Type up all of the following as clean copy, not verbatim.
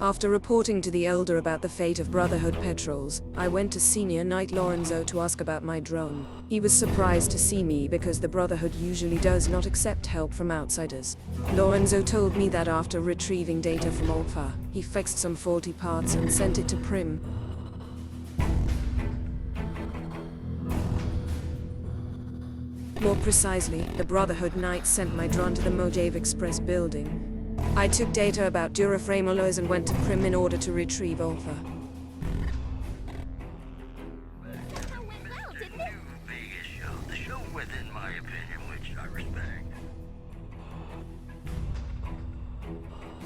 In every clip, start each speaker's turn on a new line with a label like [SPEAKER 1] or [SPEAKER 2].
[SPEAKER 1] After reporting to the Elder about the fate of Brotherhood patrols, I went to Senior Knight Lorenzo to ask about my drone. He was surprised to see me because the Brotherhood usually does not accept help from outsiders. Lorenzo told me that after retrieving data from Alpha, he fixed some faulty parts and sent it to Prim. More precisely, the Brotherhood Knight sent my drone to the Mojave Express building. I took data about Duraframe alloys and went to Prim in order to retrieve Alpha.
[SPEAKER 2] The show within my opinion, which I respect.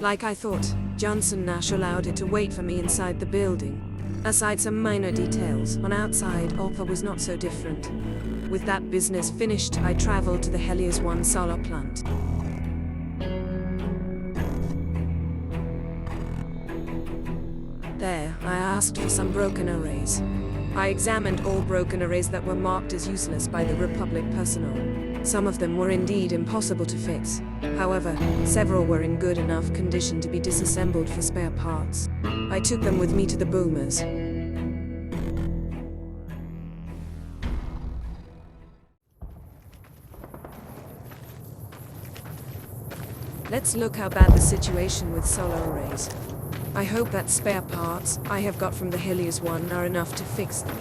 [SPEAKER 1] Like I thought, Johnson Nash allowed it to wait for me inside the building. Aside some minor details, on outside, Alpha was not so different. With that business finished, I traveled to the Helios 1 solar plant. There, I asked for some broken arrays. I examined all broken arrays that were marked as useless by the Republic personnel. Some of them were indeed impossible to fix. However, several were in good enough condition to be disassembled for spare parts. I took them with me to the boomers. Let's look how bad the situation with solar arrays. I hope that spare parts I have got from the Helios 1 are enough to fix them.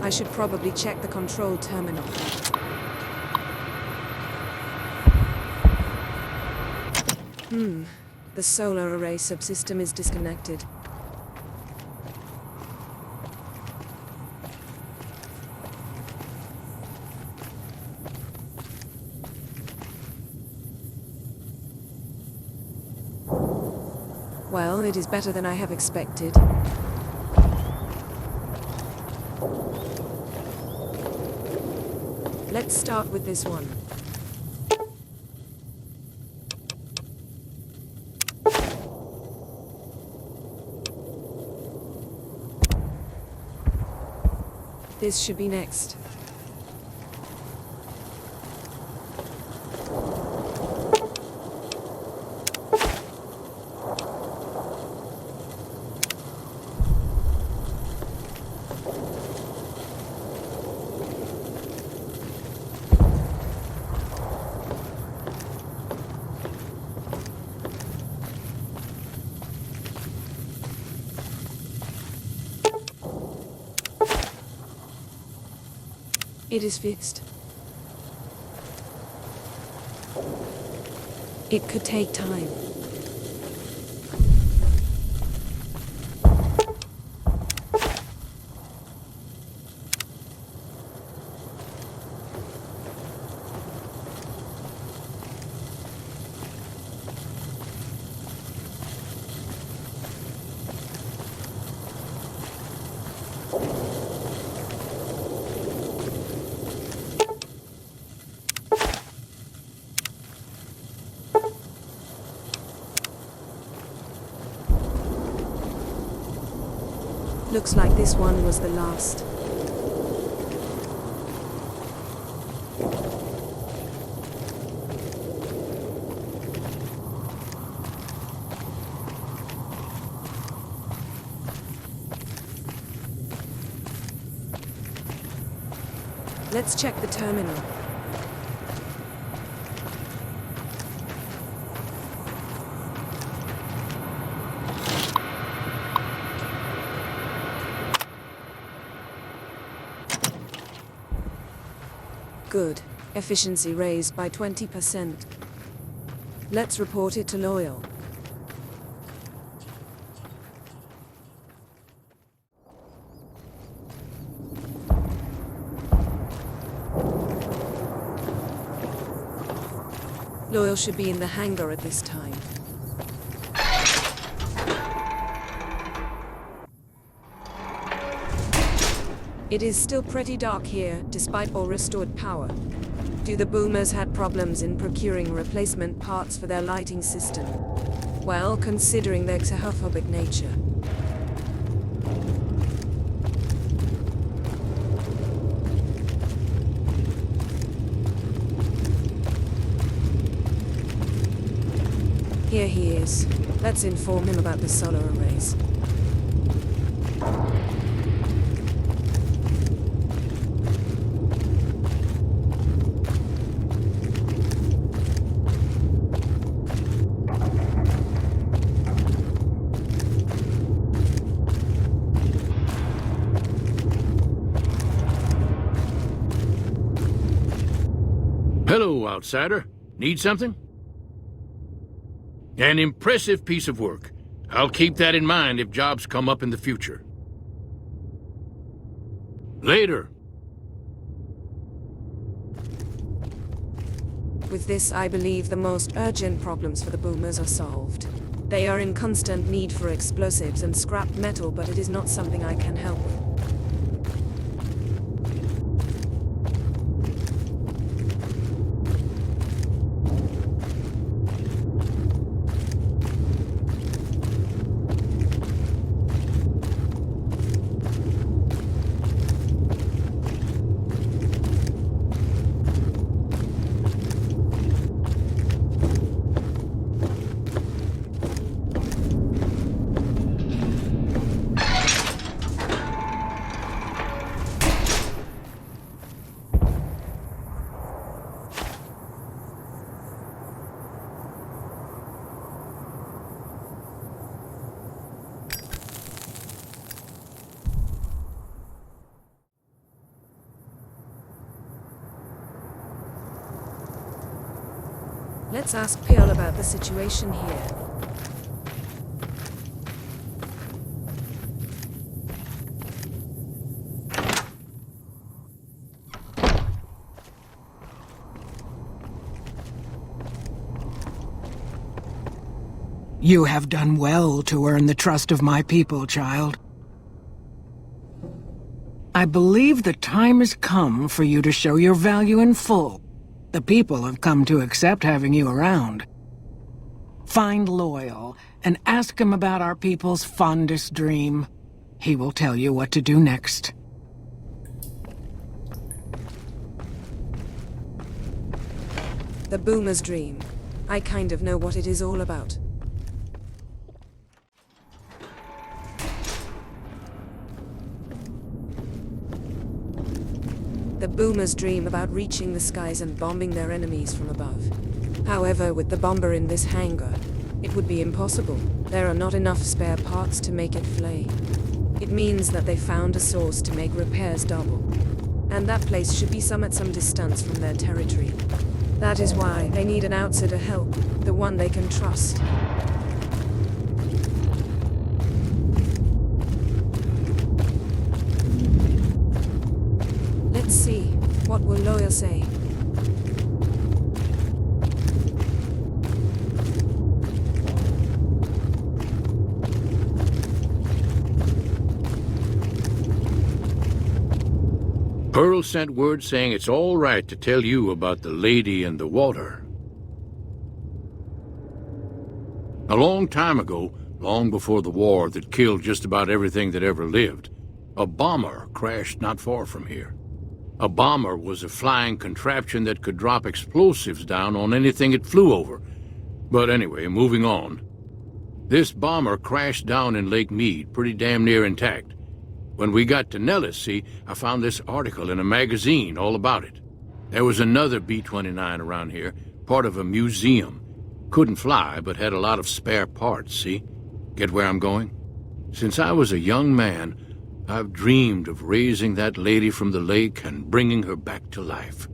[SPEAKER 1] I should probably check the control terminal. The solar array subsystem is disconnected. Well, it is better than I have expected. Let's start with this one. This should be next. It is fixed. It could take time. Looks like this one was the last. Let's check the terminal. Good. Efficiency raised by 20%. Let's report it to Loyal. Loyal should be in the hangar at this time. It is still pretty dark here, despite all restored power. Do the boomers had problems in procuring replacement parts for their lighting system? Well, considering their xenophobic nature. Here he is. Let's inform him about the solar arrays.
[SPEAKER 3] Hello, outsider. Need something? An impressive piece of work. I'll keep that in mind if jobs come up in the future. Later.
[SPEAKER 1] With this, I believe the most urgent problems for the boomers are solved. They are in constant need for explosives and scrap metal, but it is not something I can help with. Let's ask Pearl about the situation here.
[SPEAKER 4] You have done well to earn the trust of my people, child. I believe the time has come for you to show your value in full. The people have come to accept having you around. Find Loyal and ask him about our people's fondest dream. He will tell you what to do next.
[SPEAKER 1] The boomer's dream. I kind of know what it is all about. The boomers dream about reaching the skies and bombing their enemies from above. However, with the bomber in this hangar, it would be impossible. There are not enough spare parts to make it fly. It means that they found a source to make repairs double. And that place should be at some distance from their territory. That is why they need an outsider help, the one they can trust. Let's see. What will Loyal say?
[SPEAKER 3] Pearl sent word saying it's all right to tell you about the lady in the water. A long time ago, long before the war that killed just about everything that ever lived, a bomber crashed not far from here. A bomber was a flying contraption that could drop explosives down on anything it flew over. But anyway, moving on. This bomber crashed down in Lake Mead, pretty damn near intact. When we got to Nellis, see, I found this article in a magazine all about it. There was another B-29 around here, part of a museum. Couldn't fly, but had a lot of spare parts, see? Get where I'm going? Since I was a young man, I've dreamed of raising that lady from the lake and bringing her back to life.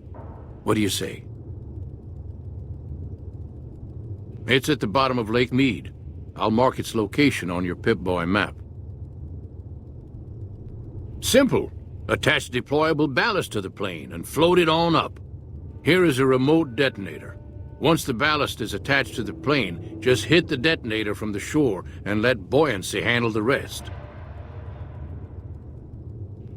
[SPEAKER 3] What do you say? It's at the bottom of Lake Mead. I'll mark its location on your Pip-Boy map. Simple. Attach deployable ballast to the plane and float it on up. Here is a remote detonator. Once the ballast is attached to the plane, just hit the detonator from the shore and let buoyancy handle the rest.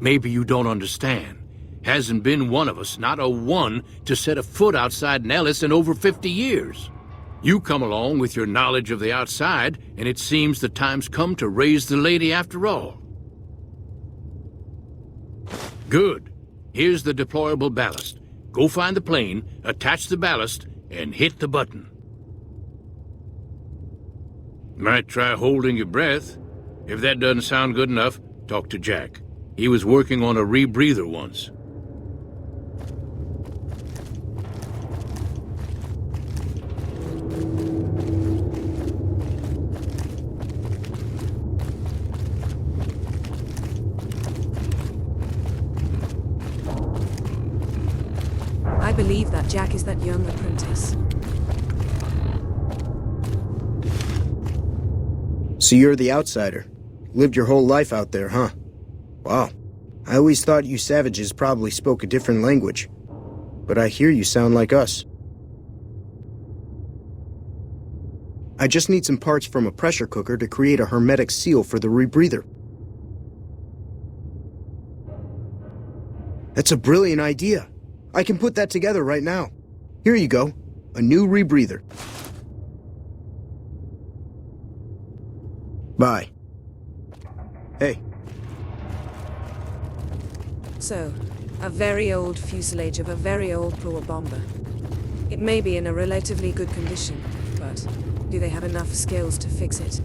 [SPEAKER 3] Maybe you don't understand. Hasn't been one of us, not a one, to set a foot outside Nellis in over 50 years. You come along with your knowledge of the outside, and it seems the time's come to raise the lady after all. Good. Here's the deployable ballast. Go find the plane, attach the ballast, and hit the button. Might try holding your breath. If that doesn't sound good enough, talk to Jack. He was working on a rebreather once.
[SPEAKER 1] I believe that Jack is that young apprentice.
[SPEAKER 5] So you're the outsider. Lived your whole life out there, huh? Wow. I always thought you savages probably spoke a different language. But I hear you sound like us. I just need some parts from a pressure cooker to create a hermetic seal for the rebreather. That's a brilliant idea. I can put that together right now. Here you go. A new rebreather. Bye. Hey.
[SPEAKER 1] So, a very old fuselage of a very old poor bomber. It may be in a relatively good condition, but do they have enough skills to fix it?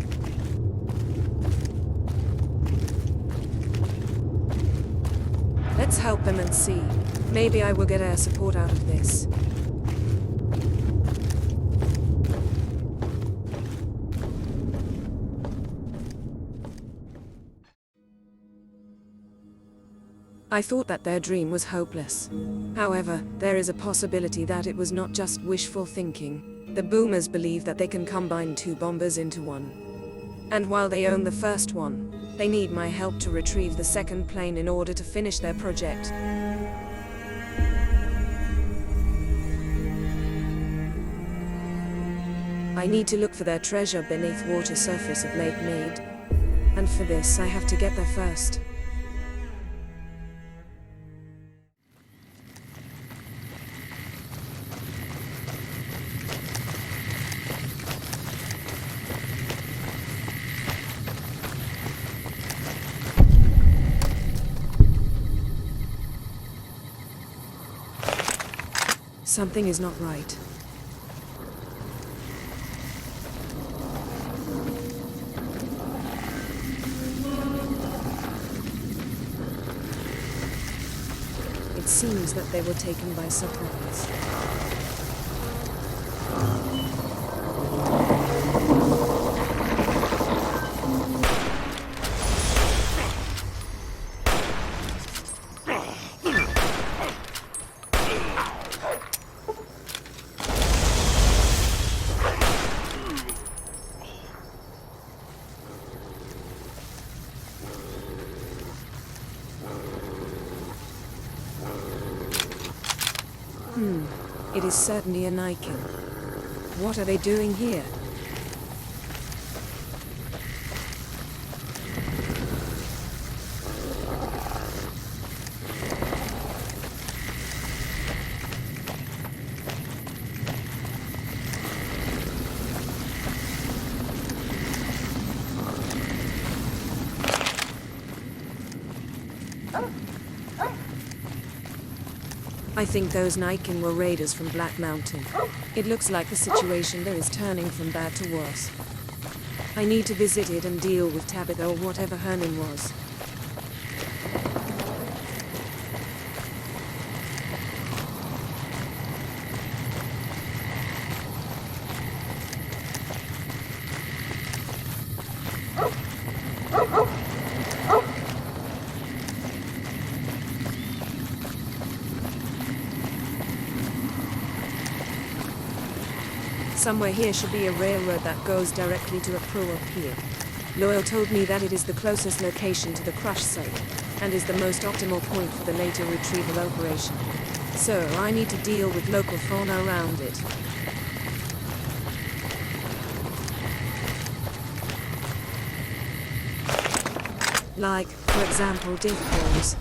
[SPEAKER 1] Let's help them and see. Maybe I will get air support out of this. I thought that their dream was hopeless. However, there is a possibility that it was not just wishful thinking. The boomers believe that they can combine two bombers into one. And while they own the first one, they need my help to retrieve the second plane in order to finish their project. I need to look for their treasure beneath water surface of Lake Maid. And for this, I have to get there first. Something is not right. It seems that they were taken by surprise. It is certainly a Niken. What are they doing here? I think those Niken were raiders from Black Mountain. It looks like the situation there is turning from bad to worse. I need to visit it and deal with Tabitha or whatever her name was. Somewhere here should be a railroad that goes directly to a Proa pier. Loyal told me that it is the closest location to the crush site, and is the most optimal point for the later retrieval operation. So, I need to deal with local fauna around it. Like, for example, diff balls.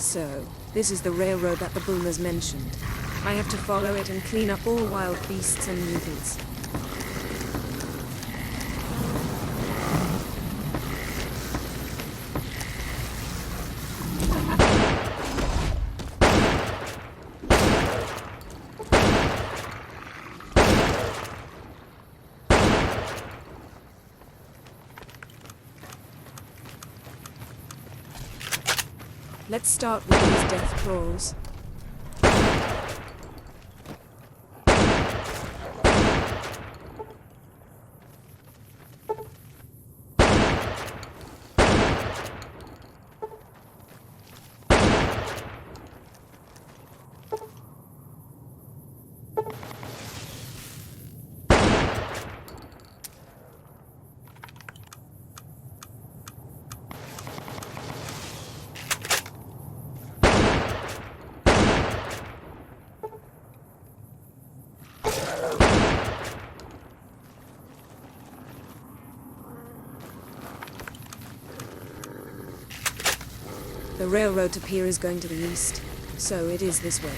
[SPEAKER 1] So, this is the railroad that the boomers mentioned. I have to follow it and clean up all wild beasts and mutants. Let's start with these death crawls. The railroad to pier is going to the east, so it is this way.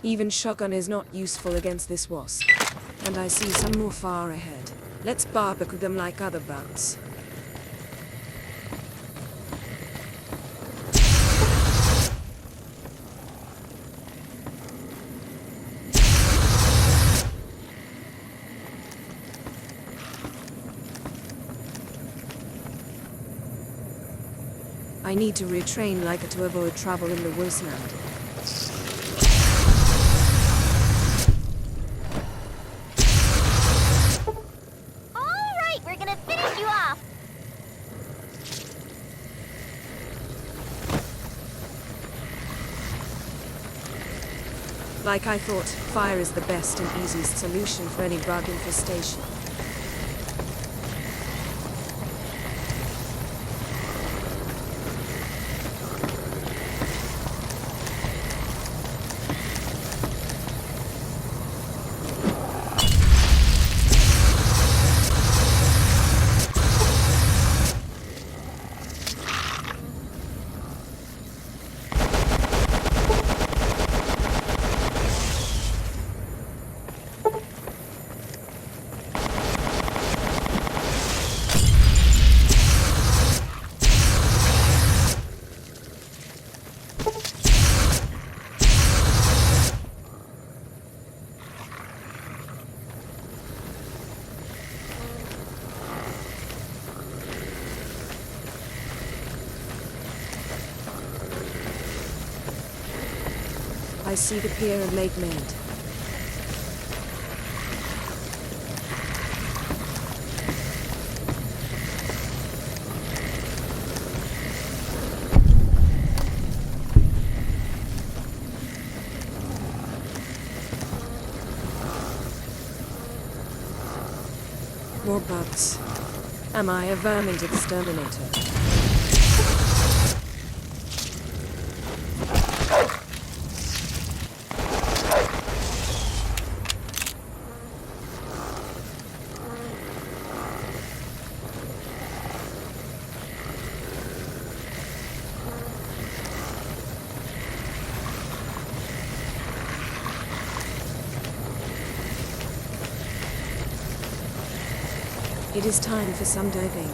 [SPEAKER 1] Even shotgun is not useful against this wasp. And I see some more far ahead. Let's barbecue them like other bugs. I need to retrain Leica to avoid trouble in the wasteland. Like I thought, fire is the best and easiest solution for any bug infestation. I see the pier and Maid. More bugs. Am I a vermin exterminator? It is time for some diving.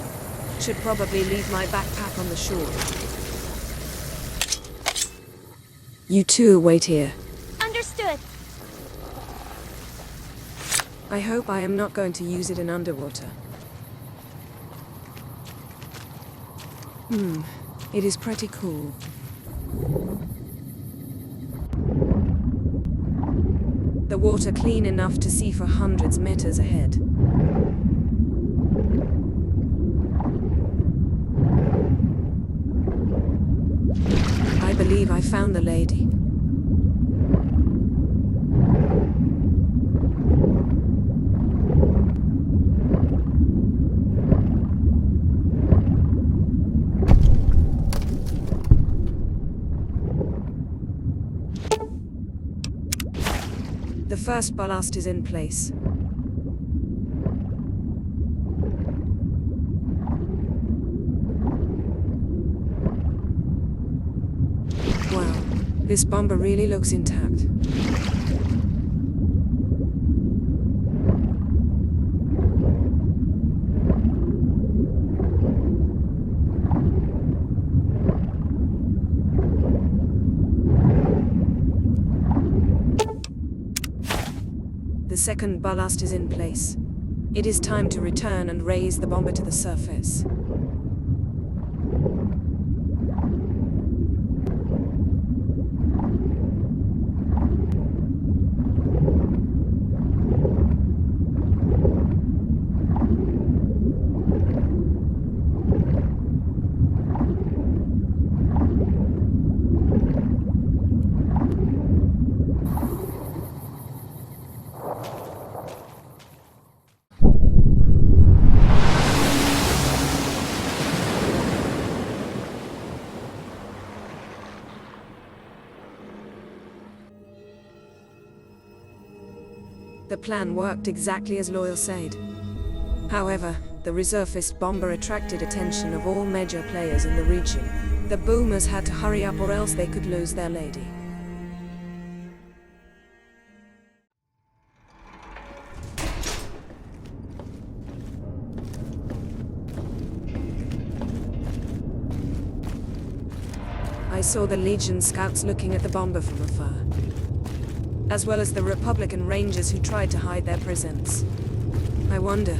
[SPEAKER 1] Should probably leave my backpack on the shore. You two wait here.
[SPEAKER 6] Understood.
[SPEAKER 1] I hope I am not going to use it in underwater. It is pretty cool. The water clean enough to see for hundreds meters ahead. I found the lady. The first ballast is in place. Wow, this bomber really looks intact. The second ballast is in place. It is time to return and raise the bomber to the surface. The plan worked exactly as Loyal said. However, the resurfaced bomber attracted attention of all major players in the region. The boomers had to hurry up or else they could lose their lady. I saw the Legion scouts looking at the bomber from afar, as well as the Republican Rangers who tried to hide their presence. I wonder,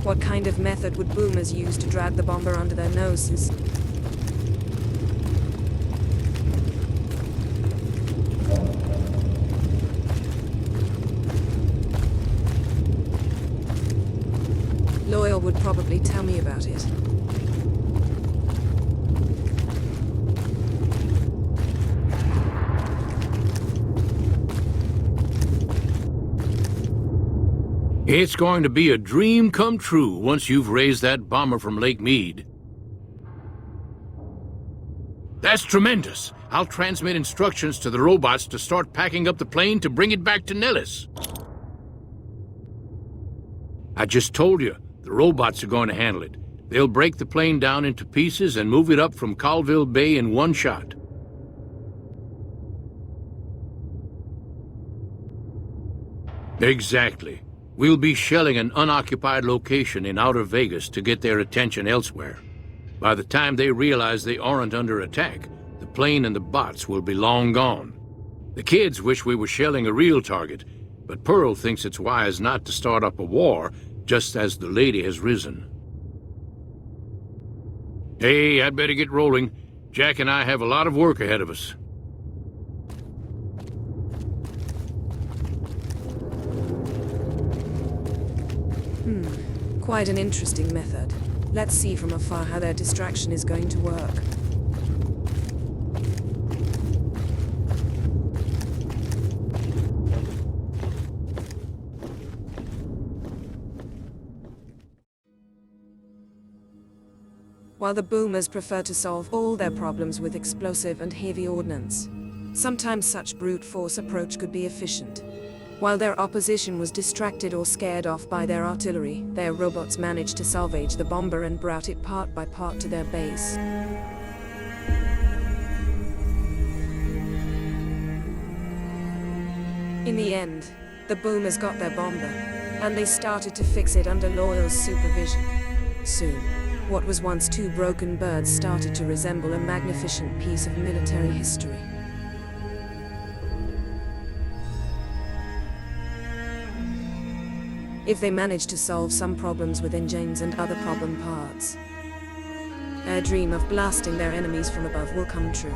[SPEAKER 1] what kind of method would boomers use to drag the bomber under their noses? Loyal would probably tell me about it.
[SPEAKER 3] It's going to be a dream come true once you've raised that bomber from Lake Mead. That's tremendous. I'll transmit instructions to the robots to start packing up the plane to bring it back to Nellis. I just told you, the robots are going to handle it. They'll break the plane down into pieces and move it up from Colville Bay in one shot. Exactly. We'll be shelling an unoccupied location in outer Vegas to get their attention elsewhere. By the time they realize they aren't under attack, the plane and the bots will be long gone. The kids wish we were shelling a real target, but Pearl thinks it's wise not to start up a war just as the lady has risen. Hey, I'd better get rolling. Jack and I have a lot of work ahead of us.
[SPEAKER 1] Quite an interesting method. Let's see from afar how their distraction is going to work. While the boomers prefer to solve all their problems with explosive and heavy ordnance, sometimes such brute force approach could be efficient. While their opposition was distracted or scared off by their artillery, their robots managed to salvage the bomber and brought it part by part to their base. In the end, the boomers got their bomber, and they started to fix it under Loyal's supervision. Soon, what was once two broken birds started to resemble a magnificent piece of military history. If they manage to solve some problems with engines and other problem parts, their dream of blasting their enemies from above will come true.